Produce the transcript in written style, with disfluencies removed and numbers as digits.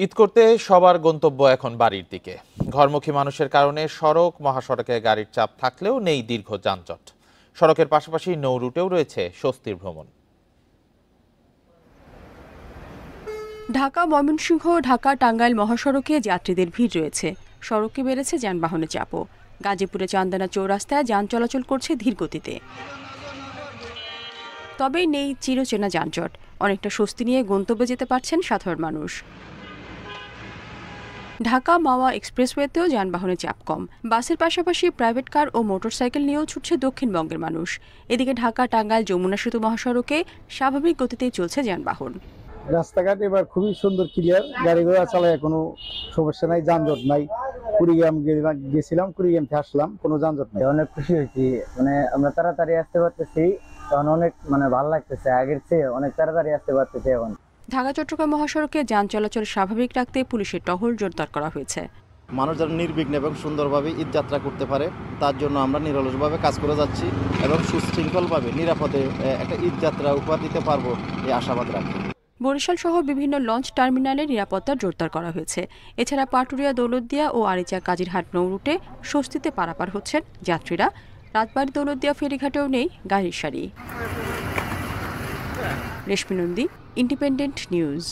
ঈদ করতে সবার গন্তব্য এখন বাড়ির দিকে। ঘরমুখী মানুষের কারণে সড়ক মহাসড়কে গাড়ির চাপ থাকলেও নেই দীর্ঘ যানজট। সড়কের পাশাপাশি নৌ রুটেও রয়েছে স্বস্তির ভ্রমণ। ঢাকা ময়মনসিংহ ঢাকা টাঙ্গাইল মহাসড়কে যাত্রীদের ভিড় রয়েছে। সড়কে বেড়েছে যানবাহনের চাপও। গাজীপুরে চান্দানা চৌরাস্তায় যান চলাচল করছে ধীর গতিতে। তবে নেই চিরচেনা যানজট। অনেকটা স্বস্তি নিয়ে গন্তব্যে যেতে পারছেন সাধারণ মানুষ। ঢাকা মাওয়া এক্সপ্রেসওয়েতেও যানবাহনের চাপ কম। বাসের পাশাপাশি প্রাইভেট কার ও মোটরসাইকেল নিয়েও ছুটছে দক্ষিণবঙ্গের মানুষ। এদিকে ঢাকা টাঙ্গাইল যমুনা সেতু মহাসড়কে স্বাভাবিক গতিতেই চলছে যানবাহন। রাস্তাঘাট এবার খুবই সুন্দর, ক্লিয়ার, গাড়ি ঘোড়া চালায় কোনো সমস্যা নাই, যানজট নাই। কুড়িগ্রাম গেছিলাম, কুড়িগ্রাম থেকে আসলাম, কোনো যানজট নাই। অনেক খুশি হয়েছি, আমরা তাড়াতাড়ি আসতে পারতেছি, তখন অনেক ভালো লাগতেছে। আগের চেয়ে অনেক তাড়াতাড়ি আসতে পারতেছি এখন। ঢাকা চট্টগ্রাম মহাসড়কে যান চলাচল স্বাভাবিক রাখতে পুলিশের টহল জোরদার করা হয়েছে। মানুষ যেন নির্বিঘ্নে এবং সুন্দরভাবে ঈদ যাত্রা করতে পারে, তার জন্য আমরা নিরলসভাবে কাজ করে যাচ্ছি এবং সুশৃঙ্খলভাবে নিরাপদে একটা ঈদ যাত্রা উপহার দিতে পারবো এই আশাবাদ রাখি। বরিশাল সহ বিভিন্ন লঞ্চ টার্মিনালে নিরাপত্তা জোরদার করা হয়েছে। এছাড়া পাটুরিয়া দৌলতদিয়া ও আরিচা কাজিরহাট নৌ রুটে স্বস্তিতে পারাপার হচ্ছেন যাত্রীরা। রাতবাড়ী দৌলতদিয়া ফেরিঘাটেও নেই গাড়ির সারি। রেশমি নন্দী, ইন্ডিপেন্ডেন্ট নিউজ।